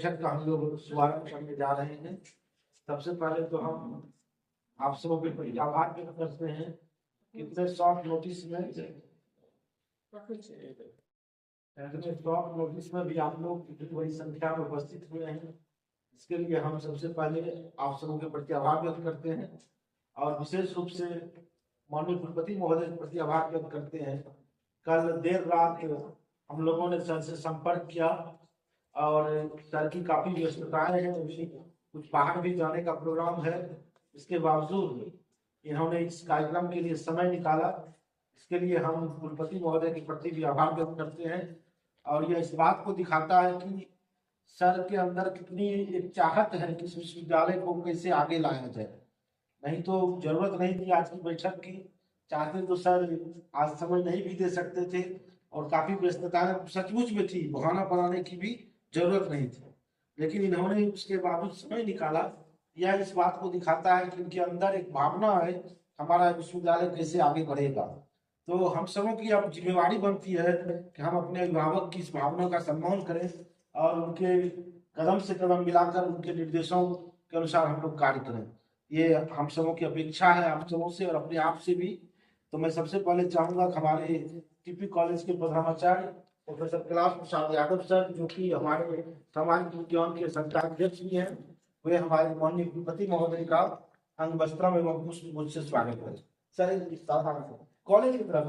बैठक का हम लोग शुभारंभ करने जा रहे हैं। सबसे पहले तो हम आप सबों के प्रति आभार व्यक्त करते हैं कि इतने शॉर्ट नोटिस में भी आप लोग इतनी बड़ी संख्या में उपस्थित हुए हैं। इसके लिए हम सबसे पहले आप सबों के प्रति आभार व्यक्त करते हैं और विशेष रूप से माननीय कुलपति महोदय के प्रति आभार व्यक्त करते हैं। कल देर रात हम लोगों ने सर से संपर्क किया और सर की काफी व्यस्तताएं हैं, कुछ बाहर भी जाने का प्रोग्राम है। इसके बावजूद इन्होंने इस कार्यक्रम के लिए समय निकाला। इसके लिए हम कुलपति महोदय के प्रति भी आभार व्यक्त करते हैं और यह इस बात को दिखाता है कि सर के अंदर कितनी एक चाहत है कि इस विश्वविद्यालय को कैसे आगे लाया जाए। नहीं तो जरूरत नहीं थी आज की बैठक की। चाहते तो सर आज समय नहीं भी दे सकते थे और काफी व्यस्तताएं सचमुच में थी, बहाना बनाने की भी जरूरत नहीं थी, लेकिन इन्होंने उसके बावजूद समय निकाला। यह इस बात को दिखाता है कि इनके अंदर एक भावना है हमारा विश्वविद्यालय कैसे आगे बढ़ेगा। तो हम सबों की अब जिम्मेवारी बनती है कि हम अपने अभिभावक की इस भावना का सम्मान करें और उनके कदम से कदम मिलाकर उनके निर्देशों के अनुसार हम लोग कार्य करें। ये हम सबों की अपेक्षा है, आप सबों से और अपने आप से भी। तो मैं सबसे पहले चाहूंगा कि हमारे टीपी कॉलेज के प्रधानाचार्य प्रोफेसर कैलाश प्रसाद यादव सर, जो कि हमारे सामाजिक विज्ञान के संस्थाध्यक्ष भी हैं, वे हमारे माननीय कुलपति महोदय का अंग वस्त्रम एवं पुष्प मुझसे स्वागत करें। सर कॉलेज की तरफ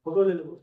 फोटो ले लो।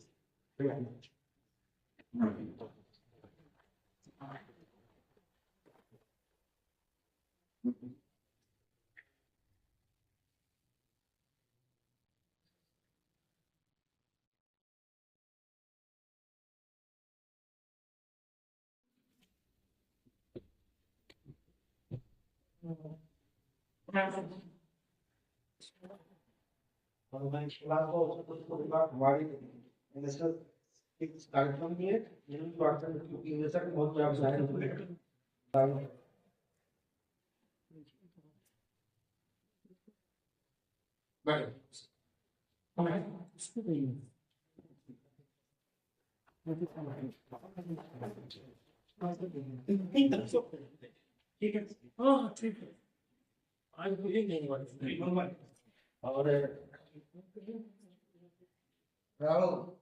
हमारी कार्यक्रम में बहुत ठीक है। हाँ ठीक है, आज मुझे नहीं और राहुल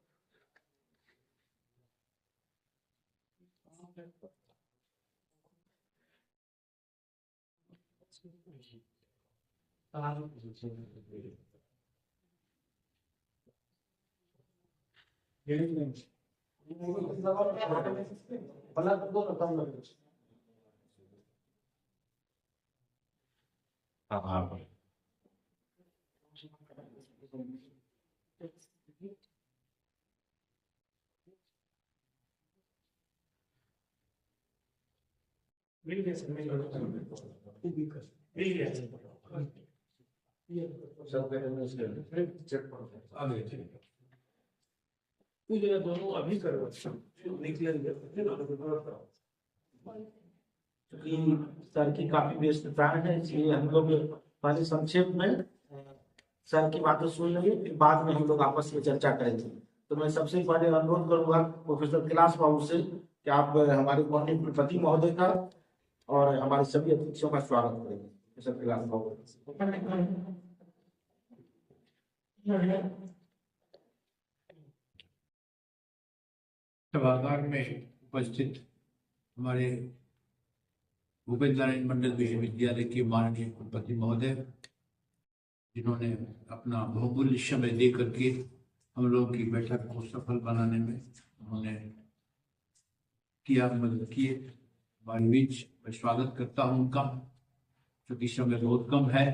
दोनों अभी करो सर की काफी व्यस्तता है, इसलिए हम लोग पहले संक्षेप में सर की बातें सुन लेंगे, फिर बाद में हम लोग आपस में चर्चा करेंगे। तो मैं सबसे पहले अनुरोध करूंगा प्रोफेसर कैलाश बाबू से कि आप हमारे माननीय कुलपति महोदय का और हमारे सभी अतिथियों का स्वागत करेंगे। प्रोफेसर कैलाश बाबू। सभागार में उपस्थित हमारे भूपेंद्र नारायण मंडल विश्वविद्यालय के माननीय कुलपति महोदय, जिन्होंने अपना बहुमूल्य समय दे करके हम लोगों की बैठक को सफल बनाने में उन्होंने किया, मदद किए, हमारे बीच मैं स्वागत करता हूं उनका, क्योंकि समय बहुत कम है।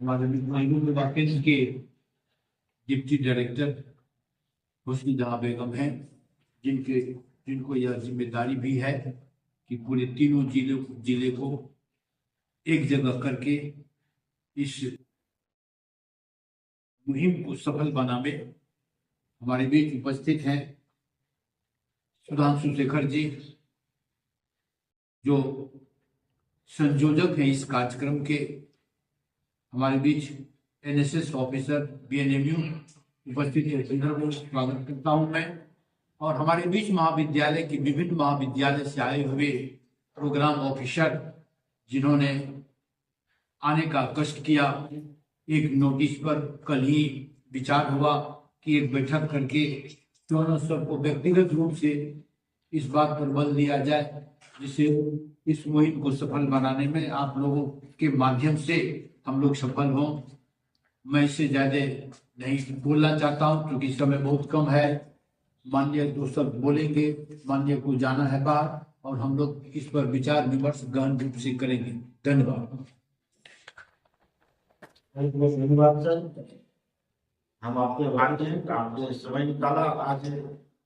हमारे केंद्र के डिप्टी डायरेक्टर हुस्न जहां बेगम हैं, जिनको यह जिम्मेदारी भी है कि पूरे तीनों जिले को एक जगह करके इस मुहिम को सफल बनाने हमारे बीच उपस्थित हैं सुधांशु शेखर जी, जो संयोजक हैं इस कार्यक्रम के, हमारे बीच एनएसएस ऑफिसर बीएनएमयू उपस्थित है, स्वागत करता हूं मैं। और हमारे बीच महाविद्यालय के विभिन्न महाविद्यालय से आए हुए प्रोग्राम ऑफिसर जिन्होंने आने का कष्ट किया। एक नोटिस पर कल ही विचार हुआ कि एक बैठक करके दोनों सबको व्यक्तिगत रूप से इस बात पर बल दिया जाए जिससे इस मुहिम को सफल बनाने में आप लोगों के माध्यम से हम लोग सफल हों। मैं इससे ज्यादा नहीं बोलना चाहता हूं क्योंकि समय बहुत कम है। माननीय दो शब्द बोलेंगे, माननीय को जाना है बाहर और हम लोग इस पर विचार विमर्श गहन रूप से करेंगे। धन्यवाद। धन्यवाद सर, हम आपके आभारी हैं, आपने समय निकाला। आज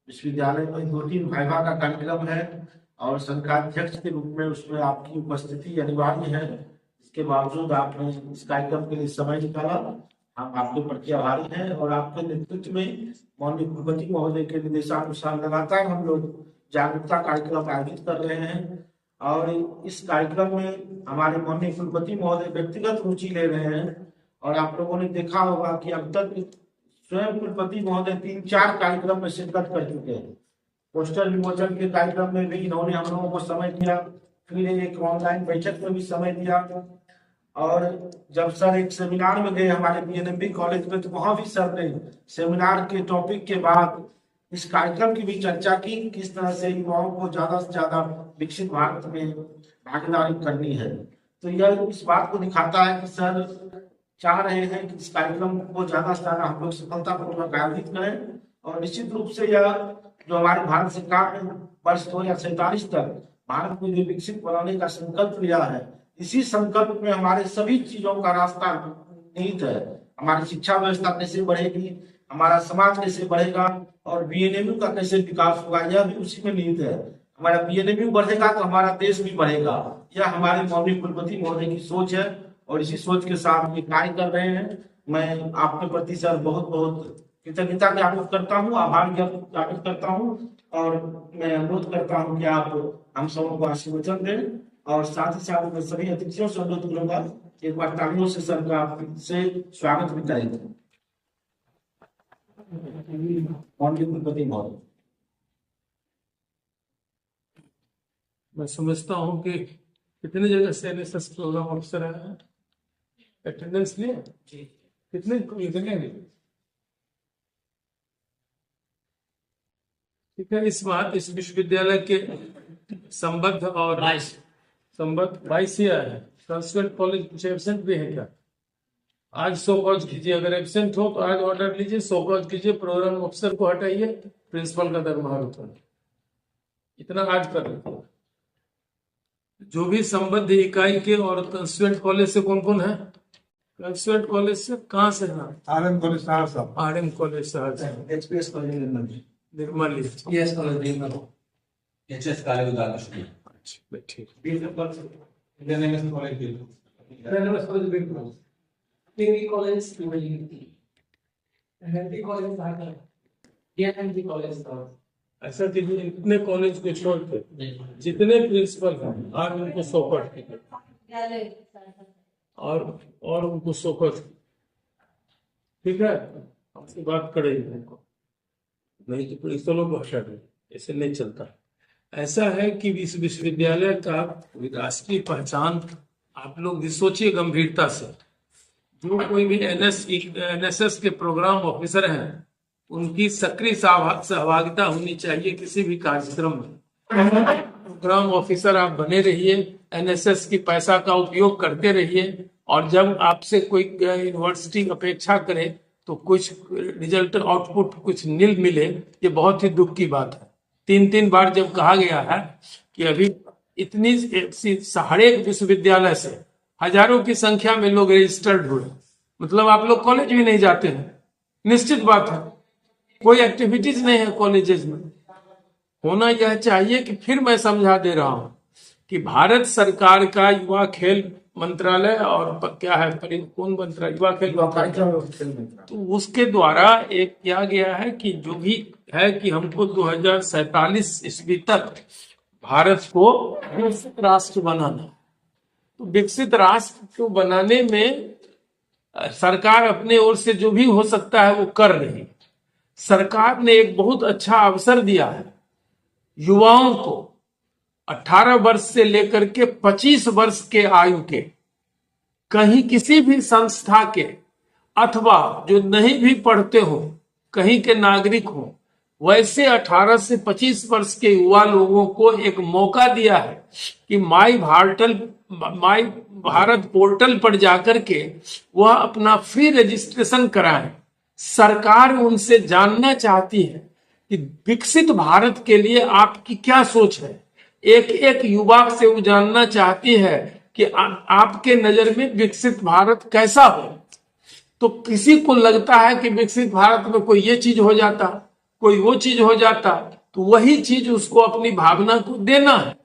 विश्वविद्यालय में 2-3 वाइवा का कार्यक्रम है और संकाध्यक्ष के रूप में उसमें आपकी उपस्थिति अनिवार्य है। इसके बावजूद आपने इस कार्यक्रम के लिए समय निकाला, हम आपके प्रति आभारी हैं। और आपके नेतृत्व में माननीय कुलपति महोदय के निर्देशानुसार लगातार हम लोग जागरूकता कार्यक्रम आयोजित कर रहे हैं और इस कार्यक्रम में हमारे माननीय कुलपति महोदय व्यक्तिगत रुचि ले रहे हैं। और आप लोगों ने देखा होगा कि अब तक स्वयं कुलपति महोदय 3-4 कार्यक्रम में शिरकत कर चुके हैं। पोस्टर विमोचन के कार्यक्रम में भी इन्होंने हम लोगों को समय दिया, फिर एक ऑनलाइन बैठक में भी समय दिया। और जब सर एक सेमिनार में गए हमारे बीएनएमबी कॉलेज में, तो वहां भी सर ने सेमिनार के टॉपिक के बाद इस कार्यक्रम की भी चर्चा की, किस तरह से युवाओं को ज्यादा से ज्यादा विकसित भारत में भागीदारी करनी है। तो यह इस बात को दिखाता है कि सर चाह रहे हैं कि इस कार्यक्रम को ज्यादा से ज्यादा हम लोग सफलतापूर्वक आयोजित करें। और निश्चित रूप से यह जो हमारे भारत सरकार ने वर्ष 2047 तक भारत को जो विकसित बनाने का संकल्प लिया है, इसी संकल्प में हमारे सभी चीजों का रास्ता निहित है। हमारी शिक्षा व्यवस्था कैसे बढ़ेगी, हमारा समाज कैसे बढ़ेगा और बीएनएमयू का कैसे विकास होगा, यह भी उसी में निहित है। हमारा बीएनएमयू बढ़ेगा तो हमारा देश भी बढ़ेगा। यह हमारे माननीय कुलपति महोदय की सोच है और इसी सोच के साथ ये कार्य कर रहे हैं। मैं आपके प्रति सर बहुत बहुत कृतज्ञता ज्ञापित करता हूँ, आभार ज्ञापित करता हूँ और मैं अनुरोध करता हूँ कि आप हम सबों को आशीर्वचन दें। और साथ ही साथ मैं सभी अतिथियों से अनुरोध करूंगा एक बार तालियों से सर का से स्वागत भी करेंगे। माननीय कुलपति महोदय, मैं समझता हूँ कि कितने जगह से एनएसएस प्रोग्राम ऑफिसर है, अटेंडेंस लिए कितने ठीक है। इस बार इस विश्वविद्यालय के संबद्ध और संबद्ध 22 ही आए हैं। संस्कृत कॉलेज कुछ एब्सेंट भी है क्या? आज शो कॉज कीजिए, अगर एब्सेंट हो तो आज ऑर्डर लीजिए, शो कॉज कीजिए, प्रोग्राम ऑफिसर को हटाइए, प्रिंसिपल का दरमाहा रुकाइए। इतना आज कर रहे। जो भी संबद्ध इकाई के और कंस्टिट्यूएंट कॉलेज से कौन कौन है? कंस्टिट्यूएंट कॉलेज से कहाँ से है? RM college Saharsa, RM college Saharsa, HPS college Nirmal, S college Nirmal, HS college उदालत। अच्छा ठीक। एनएमएस कॉलेज एनएमएस कॉलेज बिल्कुल, degree college NMD college DNMD college था। ऐसा कीजिए इतने कॉलेज को छोड़ के जितने प्रिंसिपल हैं आज उनको सोपट और उनको सोपट, ठीक है, आपसे बात करेंगे उनको, नहीं तो प्रिंसिपलों को हटा दें, ऐसे नहीं चलता। ऐसा है कि इस विश्वविद्यालय का राष्ट्रीय पहचान आप लोग भी सोचिए गंभीरता से। जो कोई भी एनएसएस के प्रोग्राम ऑफिसर हैं उनकी सक्रिय सहभागिता होनी चाहिए किसी भी कार्यक्रम में। प्रोग्राम ऑफिसर आप बने रहिए, एनएसएस की पैसा का उपयोग करते रहिए और जब आपसे कोई यूनिवर्सिटी अपेक्षा करे तो कुछ रिजल्ट आउटपुट कुछ नील मिले, ये बहुत ही दुख की बात है। 3 बार जब कहा गया है कि अभी इतनी हर एक विश्वविद्यालय से हजारों की संख्या में लोग रजिस्टर्ड हुए, मतलब आप लोग कॉलेज भी नहीं जाते हैं। निश्चित बात है कोई एक्टिविटीज नहीं है कॉलेजेस में। होना यह चाहिए कि फिर मैं समझा दे रहा हूं कि भारत सरकार का युवा खेल मंत्रालय और क्या है कौन मंत्रालय, युवा खेल मंत्रालय, तो उसके द्वारा एक किया गया है कि जो भी है कि हमको 2047 ईस्वी तक भारत को विकसित राष्ट्र बनाना। तो विकसित राष्ट्र को बनाने में सरकार अपने ओर से जो भी हो सकता है वो कर रही है। सरकार ने एक बहुत अच्छा अवसर दिया है युवाओं को, 18 वर्ष से लेकर के 25 वर्ष के आयु के, कहीं किसी भी संस्था के अथवा जो नहीं भी पढ़ते हो, कहीं के नागरिक हो, वैसे 18 से 25 वर्ष के युवा लोगों को एक मौका दिया है कि माई भारत पोर्टल पर जाकर के वह अपना फ्री रजिस्ट्रेशन कराएं। सरकार उनसे जानना चाहती है कि विकसित भारत के लिए आपकी क्या सोच है। एक एक युवा से वो जानना चाहती है कि आपके नजर में विकसित भारत कैसा हो। तो किसी को लगता है कि विकसित भारत में कोई ये चीज हो जाता, कोई वो चीज हो जाता, तो वही चीज उसको अपनी भावना को देना है।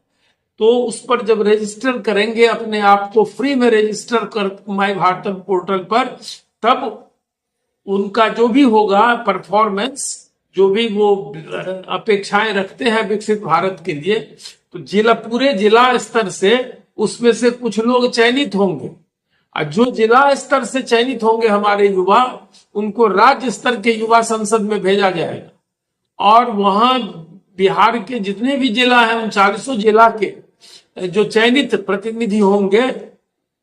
तो उस पर जब रजिस्टर करेंगे, अपने आप को फ्री में रजिस्टर कर माई भारत पोर्टल पर, तब उनका जो भी होगा परफॉर्मेंस, जो भी वो अपेक्षाएं रखते हैं विकसित भारत के लिए, तो पूरे जिला स्तर से उसमें से कुछ लोग चयनित होंगे, और जो जिला स्तर से चयनित होंगे हमारे युवा, उनको राज्य स्तर के युवा संसद में भेजा जाएगा। और वहां बिहार के जितने भी जिला हैं, 39 जिला के जो चयनित प्रतिनिधि होंगे,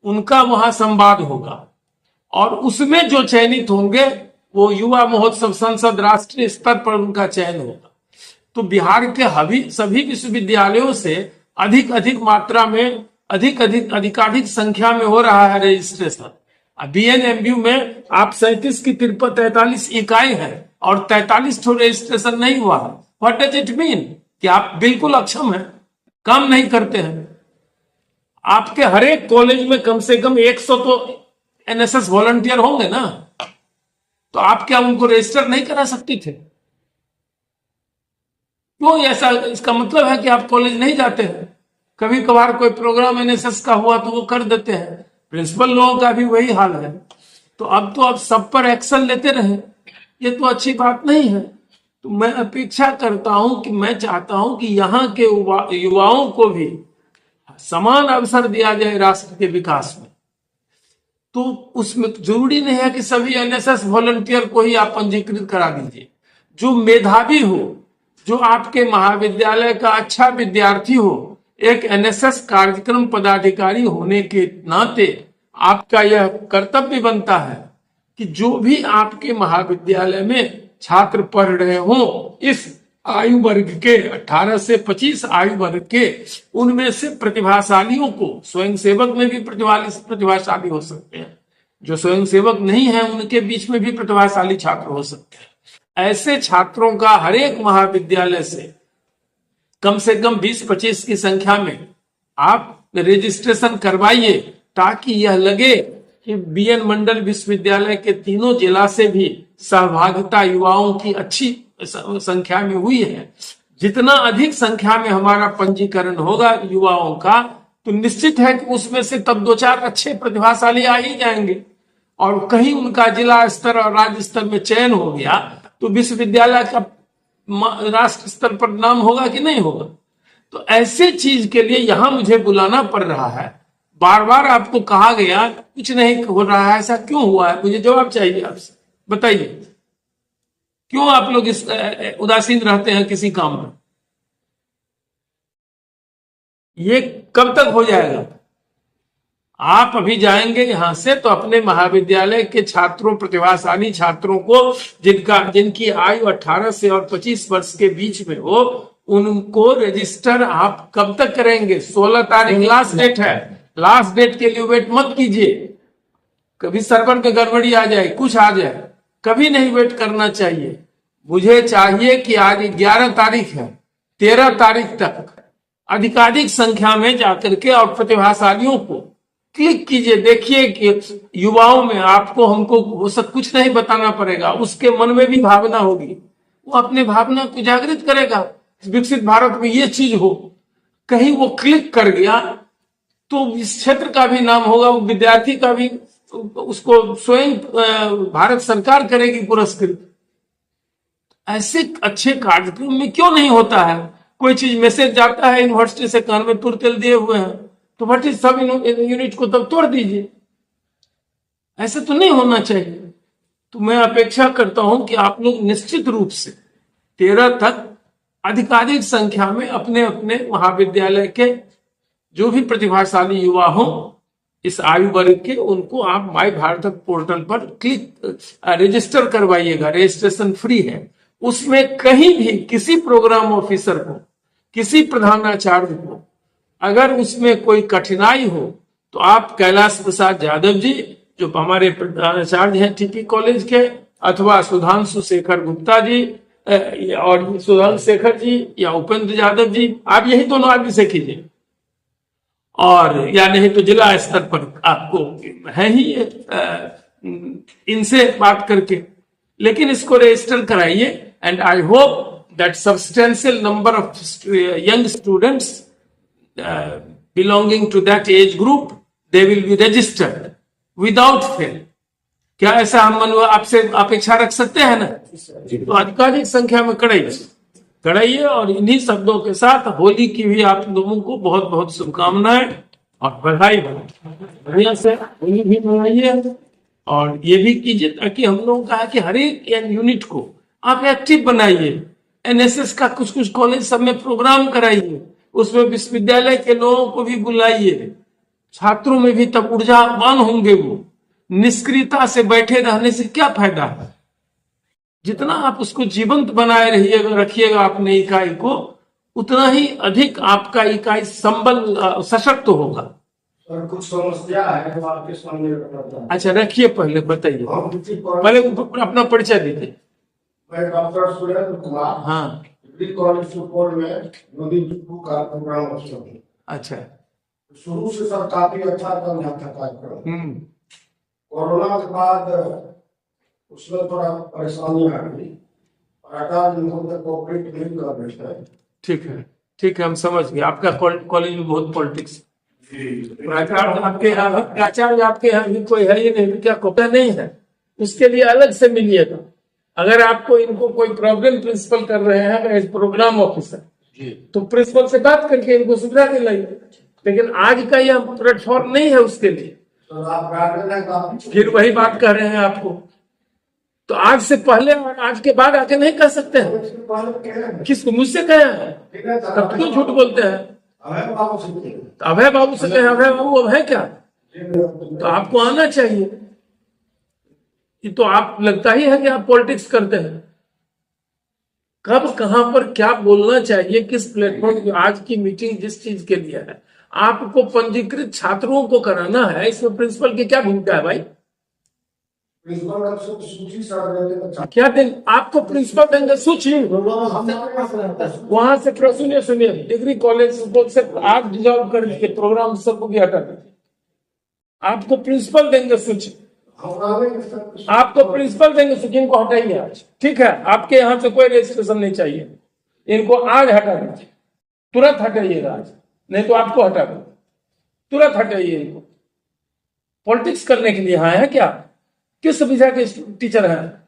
उनका वहां संवाद होगा। और उसमें जो चयनित होंगे वो युवा महोत्सव संसद राष्ट्रीय स्तर पर उनका चयन होगा। तो बिहार के सभी विश्वविद्यालयों से अधिक मात्रा में, अधिकाधिक संख्या में हो रहा है रजिस्ट्रेशन। BNMU में आप 37 की 43 इकाई है और 43 ठो रजिस्ट्रेशन नहीं हुआ। What does it mean? कि आप बिल्कुल अक्षम हैं, काम नहीं करते हैं। आपके हर एक कॉलेज में कम से कम 100 तो NSS वॉलंटियर होंगे ना, तो आप क्या उनको रजिस्टर नहीं करा सकते थे? क्यों ऐसा? इसका मतलब है कि आप कॉलेज नहीं जाते हैं। कभी कभार कोई प्रोग्राम NSS का हुआ तो वो कर देते हैं। प्रिंसिपल लोगों का भी वही हाल है। तो अब सब पर एक्शन लेते रहे, ये तो अच्छी बात नहीं है। तो मैं अपेक्षा करता हूं कि, मैं चाहता हूं कि यहाँ के युवाओं को भी समान अवसर दिया जाए राष्ट्र के विकास में। तो उसमें जरूरी नहीं है कि सभी NSS वॉलंटियर को ही आप पंजीकृत करा दीजिए। जो मेधावी हो, जो आपके महाविद्यालय का अच्छा विद्यार्थी हो, एक NSS कार्यक्रम पदाधिकारी होने के नाते आपका यह कर्तव्य बनता है कि जो भी आपके महाविद्यालय में छात्र पढ़ रहे हो, इस आयु वर्ग के 18 से 25 आयु वर्ग के, उनमें से प्रतिभाशालियों को, स्वयंसेवक में भी प्रतिभाशाली हो सकते हैं, जो स्वयंसेवक नहीं है उनके बीच में भी प्रतिभाशाली छात्र हो सकते हैं। ऐसे छात्रों का हर एक महाविद्यालय से कम 20-25 की संख्या में आप रजिस्ट्रेशन करवाइए, ताकि यह लगे कि BN मंडल विश्वविद्यालय के तीनों जिला से भी सहभागिता युवाओं की अच्छी संख्या में हुई है। जितना अधिक संख्या में हमारा पंजीकरण होगा युवाओं का, तो निश्चित है कि उसमें से तब 2-4 अच्छे प्रतिभाशाली आ ही जाएंगे। और कहीं उनका जिला स्तर और राज्य स्तर में चयन हो गया तो विश्वविद्यालय का राष्ट्र स्तर पर नाम होगा कि नहीं होगा? तो ऐसे चीज के लिए यहां मुझे बुलाना पड़ रहा है। बार बार आपको कहा गया कुछ नहीं हो रहा है, ऐसा क्यों हुआ है? मुझे जवाब चाहिए आपसे, बताइए क्यों आप लोग इस उदासीन रहते हैं किसी काम में? ये कब तक हो जाएगा? आप अभी जाएंगे यहां से तो अपने महाविद्यालय के छात्रों, प्रतिभाशाली छात्रों को, जिनकी आयु 18 से और 25 वर्ष के बीच में हो, उनको रजिस्टर आप कब तक करेंगे? 16 तारीख लास्ट डेट है। लास्ट डेट के लिए वेट मत कीजिए। कभी सर्वर में गड़बड़ी आ जाए, कुछ आ जाए, कभी नहीं वेट करना चाहिए। मुझे चाहिए कि आज 11 तारीख है, 13 तारीख तक अधिकाधिक संख्या में जाकर के और प्रतिभाशालियों को क्लिक कीजिए। देखिए कि युवाओं में आपको, हमको वो सब कुछ नहीं बताना पड़ेगा, उसके मन में भी भावना होगी, वो अपने भावना को जागृत करेगा। विकसित भारत में ये चीज हो, कहीं वो क्लिक कर गया तो इस क्षेत्र का भी नाम होगा, वो विद्यार्थी का भी, उसको स्वयं भारत सरकार करेगी पुरस्कृत। ऐसे अच्छे कार्यक्रम में क्यों नहीं होता है? कोई चीज मैसेज जाता है यूनिवर्सिटी से, कान में तुर तेल दिए हुए हैं, तो व्हाट इज सब यूनिट को तब तोड़ दीजिए। ऐसे तो नहीं होना चाहिए। तो मैं अपेक्षा करता हूं कि आप लोग निश्चित रूप से 13 तक अधिकाधिक संख्या में अपने अपने महाविद्यालय के जो भी प्रतिभाशाली युवा हो इस आयु वर्ग के, उनको आप माई भारत पोर्टल पर क्लिक रजिस्टर करवाइएगा। रजिस्ट्रेशन फ्री है। उसमें कहीं भी किसी प्रोग्राम ऑफिसर को, किसी प्रधानाचार्य को अगर उसमें कोई कठिनाई हो तो आप कैलाश प्रसाद यादव जी जो हमारे प्रधानाचार्य हैं टीपी कॉलेज के, अथवा सुधांशु शेखर गुप्ता जी और सुधांशु शेखर जी या उपेंद्र यादव जी, आप यही दोनों आदमी से कीजिए। और या नहीं तो जिला स्तर पर आपको है ही इनसे बात करके, लेकिन इसको रजिस्टर कराइए। And I hope that substantial number of young students belonging to that age group, they will be registered without fail. क्या ऐसा हम आपसे अपेक्षा रख सकते हैं ना? तो अधिकाधिक संख्या में कराइए। और इन्हीं शब्दों के साथ होली की भी आप लोगों को बहुत बहुत शुभकामनाएं और बधाई। बढ़िया से होली भी मनाइए और ये भी कीजिए ताकि हम लोगों का है कि हर एक यूनिट को आप एक्टिव बनाइए। एनएसएस का कुछ कुछ कॉलेज सब में प्रोग्राम कराइए, उसमें विश्वविद्यालय के लोगों को भी बुलाइए। छात्रों में भी तब ऊर्जावान होंगे। वो निष्क्रियता से बैठे रहने से क्या फायदा है? जितना आप उसको जीवंत बनाए रखिएगा अपने इकाई को, उतना ही अधिक आपका इकाई संबल सशक्त होगा। और कुछ समस्या है जो आपके सामने रखता है। अच्छा रखिए, पहले बताइए, पहले अपना परिचय दीजिए। मैं डॉक्टर सुरेंद्र कुमार, हाँ, डिग्री कॉलेज सुपौल में नदी डिपू का प्रोग्राम अफसर हूँ। अच्छा, शुरू से सर काफी अच्छा चल रहा था कार्यक्रम। कोरोना के बाद उसमें थोड़ा परेशानी आ गई, आचार्य महोदय कोऑपरेट नहीं कर रहे थे। ठीक है, हम समझ गए। आपका कॉलेज में बहुत पॉलिटिक्स। आचार्य आपके यहाँ भी कोई है ही नहीं, क्या कोटा नहीं है? उसके लिए अलग से मिलिएगा। अगर आपको इनको कोई प्रॉब्लम प्रिंसिपल कर रहे हैं एज प्रोग्राम ऑफिसर, तो प्रिंसिपल से बात करके इनको सुविधा दिलाइए। लेकिन आज का यह प्लेटफॉर्म नहीं है उसके लिए। तो आप फिर वही बात कह रहे हैं आपको। तो आज से पहले और आज के बाद आके नहीं कह सकते हैं। किसको? मुझसे कहे हैं? तब क्यों झूठ बोलते हैं? अभय बाबू से कहे। अभय बाबू अब है क्या? तो आपको आना चाहिए। ये तो आप लगता ही है कि आप पॉलिटिक्स करते हैं। कब कहां पर क्या बोलना चाहिए, किस प्लेटफॉर्म। आज की मीटिंग जिस चीज के लिए है, आपको पंजीकृत छात्रों को कराना है, इसमें प्रिंसिपल की क्या भूमिका है भाई? क्या दिन आपको प्रिंसिपल देंगे सूची? वहां से सुनिए डिग्री कॉलेज से आप डिजॉल्व करके प्रोग्राम सबको भी हटा दीजिए। आपको प्रिंसिपल देंगे सूची, आपको प्रिंसिपल देंगे सूची। इनको हटाइए आज, ठीक है? आपके यहाँ से कोई रजिस्ट्रेशन नहीं चाहिए। इनको आज हटा दीजिए, तुरंत हटाइएगा आज, नहीं तो आपको हटा दो। तुरंत हटाइए इनको। पॉलिटिक्स करने के लिए यहाँ है क्या? किस विषय के टीचर हैं?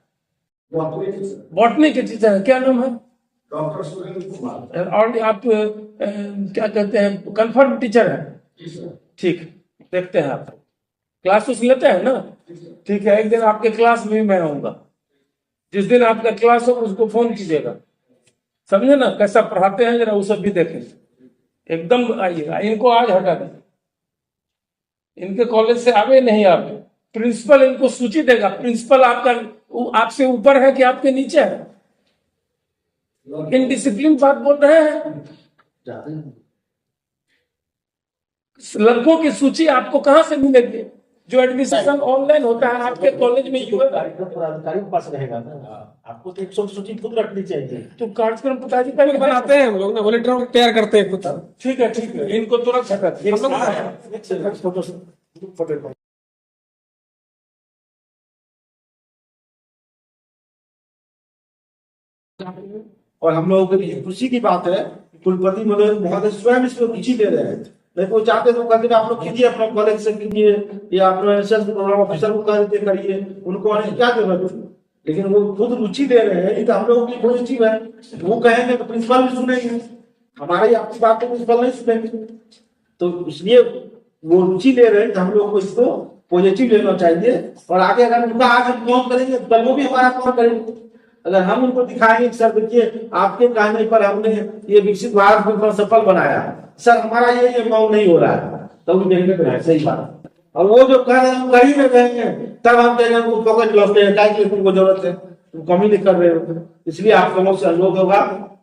बॉटनी के टीचर हैं। क्या नाम है? डॉक्टर सुरेंद्र कुमार। और आप क्या कहते हैं, कंफर्म टीचर है? ठीक, देखते हैं। आप क्लास उस लेते हैं ना? ठीक है, एक दिन आपके क्लास में मैं आऊंगा। जिस दिन आपका क्लास हो उसको फोन कीजिएगा, समझे ना? कैसा पढ़ाते हैं जरा वो सब भी देखें। एकदम आइएगा। इनको आज हटा दें, इनके कॉलेज से आवे नहीं आवे। प्रिंसिपल इनको सूची देगा। प्रिंसिपल आपका आपसे ऊपर है कि आपके नीचे है? इनडिसिप्लिन बात बोल रहे हैं। लड़कों की सूची आपको कहां से मिलेगी? जो एडमिशन ऑनलाइन होता है आपके कॉलेज में अधिकारी के पास रहेगा ना। आपको तो 100 सूची खुद रखनी चाहिए। तो कार्यक्रम पिताजी का भी बनाते हैं हम लोग ना, वॉलंटियर तैयार करते हैं खुद। ठीक है, इनको तुरंत हटा दीजिए। फोटो और हम लोगों के लिए खुशी की बात है, कुलपति महोदय स्वयं इसमें रुचि ले रहे हैं। नहीं तो चाहते तो कहते आप लोग कीजिए, अपना कॉलेज से कीजिए या अपने प्रोग्राम ऑफिसर को कह देते करिए, उनको आने क्या जरूरत है? लेकिन वो खुद रुचि ले रहे हैं। ये तो हम लोगों की पॉजिटिव है। वो कहेंगे तो प्रिंसिपल भी सुनेंगे। हमारी आपकी बात को प्रिंसिपल नहीं सुनेंगे। तो इसलिए वो रुचि ले रहे हैं कि हम लोग को इसको पॉजिटिव लेना चाहिए, और आगे अगर उनका आगे काम करेंगे कल वो भी हमारा काम करेंगे। अगर हम उनको दिखाएंगे सर देखिए आपके कहने पर हमने ये विकसित भारत को इतना सफल बनाया, सर हमारा ये काम नहीं हो रहा है, तब भी देखेंगे सही बात। और वो जो कह रहे हैं हम कर ही नहीं रहे हैं, तब हम कहेंगे हमको पकड़ लौटते हैं, क्या तुमको जरूरत है, तुम कम ही नहीं कर रहे हो। इसलिए आप लोगों से अनुरोध होगा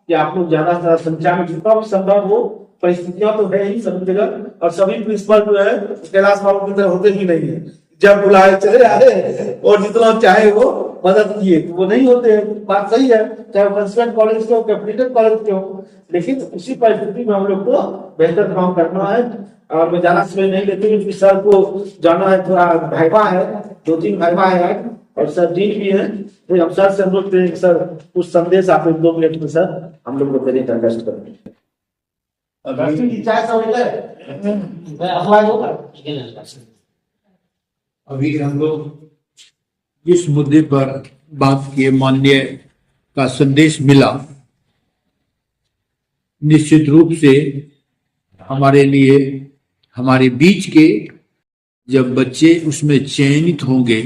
कि आप लोग ज्यादा से ज्यादा संख्या में जितना भी संभव हो, परिस्थितियां तो है ही सभी जगह, और सभी प्रिंसिपल जो है कैलाश बाबू की तरह होते ही नहीं है, जब बुलाए चले आए और जितना चाहे वो मदद किए, वो नहीं होते हैं। बात सही है, चाहे कंसर्न कॉलेज के हो, कैपिटल कॉलेज के हो, लेकिन उसी परिस्थिति में हम लोग को बेहतर काम करना है। और मैं ज्यादा समय नहीं लेती हूँ, सर को जाना है, थोड़ा भाइबा है, 2-3 भाइबा है, और सर डीन भी है, तो हम सर से अनुरोध करें कि सर कुछ संदेश आप 2 मिनट में सर हम लोग को देने का कष्ट करें। अभी हम लोग जिस मुद्दे पर बात किए, माननीय का संदेश मिला, निश्चित रूप से हमारे लिए, हमारे बीच के जब बच्चे उसमें चयनित होंगे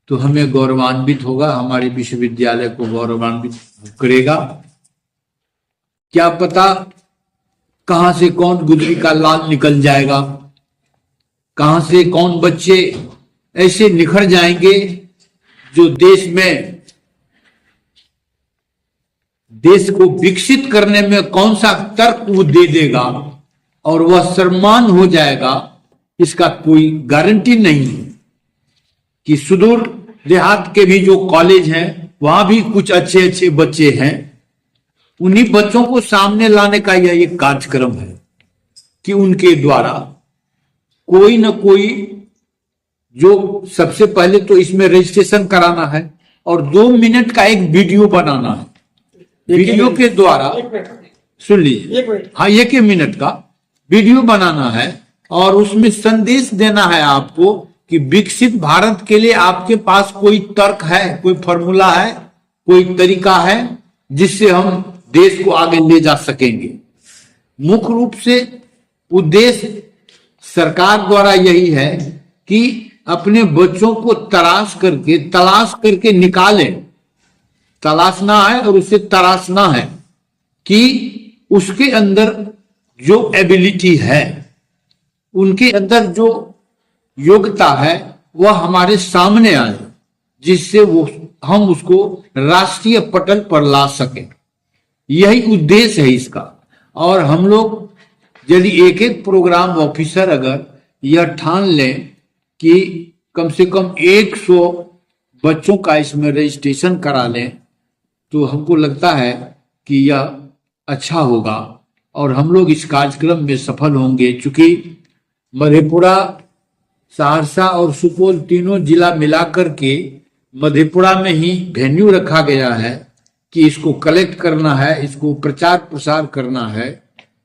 तो हमें गौरवान्वित होगा, हमारे विश्वविद्यालय को गौरवान्वित करेगा। क्या पता कहां से कौन गुदरी का लाल निकल जाएगा, कहां से कौन बच्चे ऐसे निखर जाएंगे जो देश को विकसित करने में कौन सा तर्क वो दे देगा और वह सम्मान हो जाएगा, इसका कोई गारंटी नहीं है। कि सुदूर देहात के भी जो कॉलेज हैं वहां भी कुछ अच्छे अच्छे बच्चे हैं, उन्हीं बच्चों को सामने लाने का यह एक कार्यक्रम है कि उनके द्वारा कोई न कोई, जो सबसे पहले तो इसमें रजिस्ट्रेशन कराना है और 2 मिनट का एक वीडियो बनाना है, वीडियो के द्वारा, सुन लीजिए, हाँ 1 मिनट का वीडियो बनाना है और उसमें संदेश देना है आपको कि विकसित भारत के लिए आपके पास कोई तर्क है, कोई फॉर्मूला है, कोई तरीका है जिससे हम देश को आगे ले जा सकेंगे। मुख्य रूप से उद्देश्य सरकार द्वारा यही है कि अपने बच्चों को तलाश करके निकालें। तलाशना है और उसे तराशना है कि उसके अंदर जो एबिलिटी है, उनके अंदर जो योग्यता है वह हमारे सामने आए, जिससे हम उसको राष्ट्रीय पटल पर ला सकें। यही उद्देश्य है इसका। और हम लोग यदि एक प्रोग्राम ऑफिसर अगर यह ठान लें कि कम से कम 100 बच्चों का इसमें रजिस्ट्रेशन करा लें, तो हमको लगता है कि यह अच्छा होगा और हम लोग इस कार्यक्रम में सफल होंगे। चूंकि मधेपुरा, सहरसा और सुपौल तीनों जिला मिलाकर के मधेपुरा में ही वेन्यू रखा गया है कि इसको कलेक्ट करना है, इसको प्रचार प्रसार करना है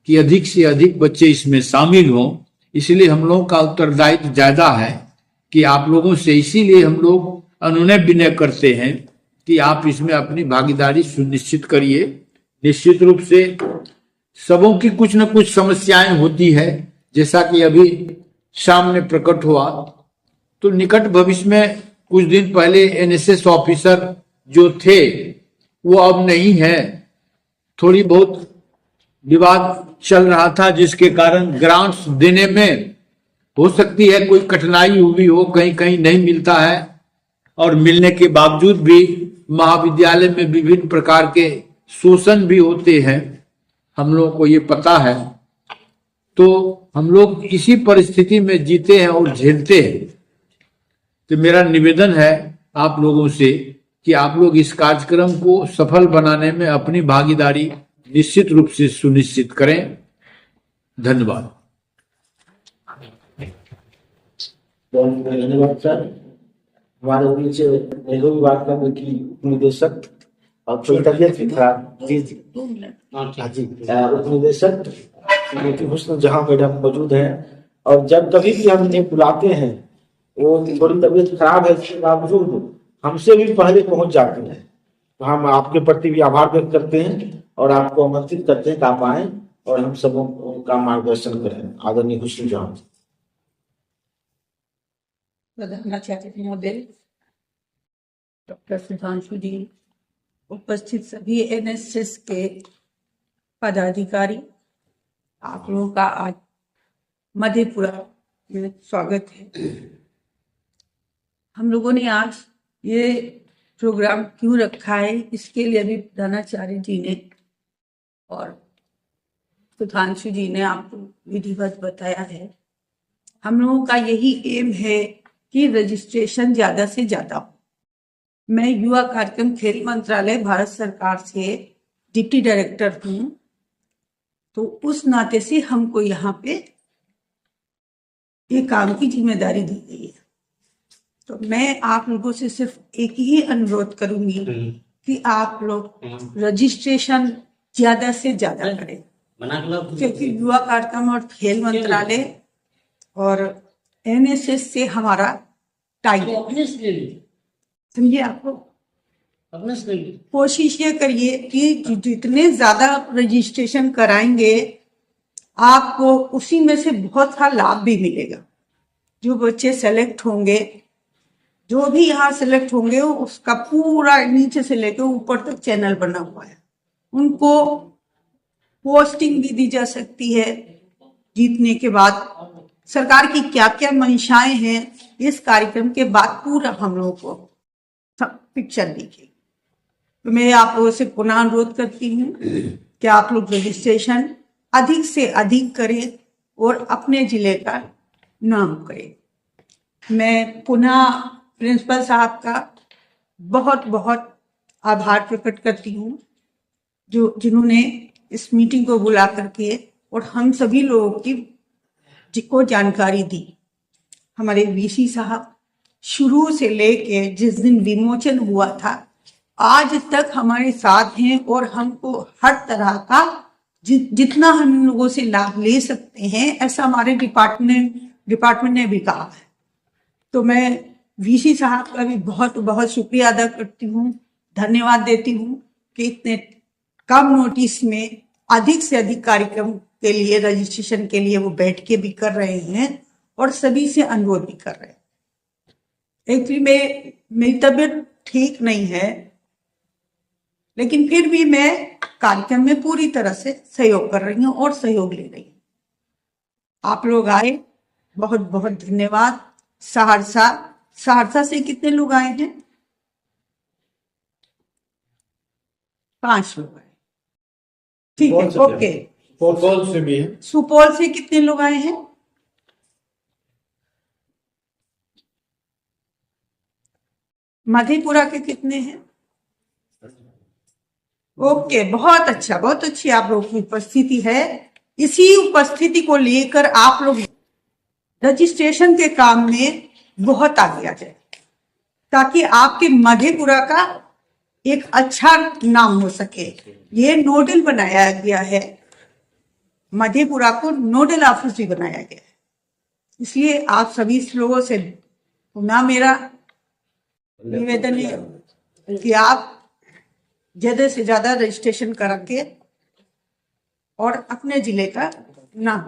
कि अधिक से अधिक बच्चे इसमें शामिल हों। इसलिए हम लोगों का उत्तरदायित्व ज्यादा है कि आप लोगों से, इसीलिए हम लोग अनुनय विनय करते हैं कि आप इसमें अपनी भागीदारी सुनिश्चित करिए। निश्चित रूप से सबों की कुछ न कुछ समस्याएं होती है, जैसा कि अभी सामने प्रकट हुआ। तो निकट भविष्य में, कुछ दिन पहले एनएसएस ऑफिसर जो थे वो अब नहीं है, थोड़ी बहुत विवाद चल रहा था जिसके कारण ग्रांट्स देने में हो सकती है कोई कठिनाई हुई हो, कहीं कहीं नहीं मिलता है और मिलने के बावजूद भी महाविद्यालय में विभिन्न प्रकार के शोषण भी होते हैं, हम लोगों को ये पता है। तो हम लोग इसी परिस्थिति में जीते हैं और झेलते हैं। तो मेरा निवेदन है आप लोगों से कि आप लोग इस कार्यक्रम को सफल बनाने में अपनी भागीदारी निश्चित रूप से सुनिश्चित करें। धन्यवाद। धन्यवाद सर। हमारे बीच नेहरू विभाग का निदेशक और थोड़ी तबियत भी खराब, जी जी उपनिदेशक श्रीमती हुस्न जहां मैडम मौजूद है, और जब कभी भी हम इन्हें बुलाते हैं वो थोड़ी तबियत खराब है, इसके बावजूद हमसे भी पहले पहुंच जाते हैं। तो हम आपके प्रति भी आभार व्यक्त करते हैं और आपको आमंत्रित करते हैं कि आप आए और हम सबों का मार्गदर्शन करें। आदरणीय हुस्न जहां। प्रधानाचार्य महोदय, डॉक्टर सुधांशु जी, उपस्थित सभी एनएसएस के पदाधिकारी, आप लोगों का आज मधेपुरा में स्वागत है। हम लोगों ने आज ये प्रोग्राम क्यों रखा है, इसके लिए भी प्रधानाचार्य जी ने और सुधांशु जी ने आपको विधिवत बताया है। हम लोगों का यही एम है कि रजिस्ट्रेशन ज्यादा से ज्यादा हो। मैं युवा कार्यक्रम खेल मंत्रालय भारत सरकार से डिप्टी डायरेक्टर हूँ, तो उस नाते से हमको यहाँ पे ये काम की जिम्मेदारी दी गई है। तो मैं आप लोगों से सिर्फ एक ही अनुरोध करूंगी कि आप लोग रजिस्ट्रेशन ज्यादा से ज्यादा करें, क्योंकि युवा कार्यक्रम और खेल मंत्रालय और एनएसएस से हमारा टाइम, समझिए आपको। कोशिश ये करिए कि जितने ज्यादा रजिस्ट्रेशन कराएंगे आपको उसी में से बहुत सा लाभ भी मिलेगा। जो बच्चे सेलेक्ट होंगे, जो भी यहाँ सेलेक्ट होंगे, उसका पूरा नीचे से लेकर ऊपर तक चैनल बना हुआ है। उनको पोस्टिंग भी दी जा सकती है। जीतने के बाद सरकार की क्या क्या मंशाएं हैं, इस कार्यक्रम के बाद पूरा हम लोगों को पिक्चर दिखेगी। तो मैं आप लोगों से पुनः अनुरोध करती हूँ कि आप लोग रजिस्ट्रेशन अधिक से अधिक करें और अपने जिले का नाम करें। मैं पुनः प्रिंसिपल साहब का बहुत बहुत आभार प्रकट करती हूँ, जिन्होंने इस मीटिंग को बुला करके और हम सभी लोगों को जानकारी दी। हमारे वीसी साहब शुरू से लेके जिस दिन विमोचन हुआ था आज तक हमारे साथ हैं और हमको हर तरह का जितना हम लोगों से लाभ ले सकते हैं, ऐसा हमारे डिपार्टमेंट ने भी कहा है। तो मैं वीसी साहब का भी बहुत बहुत शुक्रिया अदा करती हूँ, धन्यवाद देती हूँ कि इतने कम नोटिस में अधिक से अधिक कार्यक्रम के लिए, रजिस्ट्रेशन के लिए वो बैठ के भी कर रहे हैं और सभी से अनुरोध भी कर रहे हैं। एक्चुअली मेरी तबीयत ठीक नहीं है, लेकिन फिर भी मैं कार्यक्रम में पूरी तरह से सहयोग कर रही हूँ और सहयोग ले रही हूँ। आप लोग आए, बहुत बहुत धन्यवाद। सहरसा से कितने लोग आए हैं? 5 लोग आए, ठीक है, ओके। सुपौल से भी है। सुपौल से कितने लोग आए हैं? मधेपुरा के कितने हैं? ओके, बहुत अच्छा, बहुत अच्छी आप लोगों की उपस्थिति है। इसी उपस्थिति को लेकर आप लोग रजिस्ट्रेशन के काम में बहुत आगे आ जाए, ताकि आपके मधेपुरा का एक अच्छा नाम हो सके। ये नोडल बनाया गया है, मधेपुरा को नोडल ऑफिस भी बनाया गया है। इसलिए आप सभी लोगों से पुनः मेरा निवेदन है कि आप ज्यादा से ज्यादा रजिस्ट्रेशन करा के और अपने जिले का नाम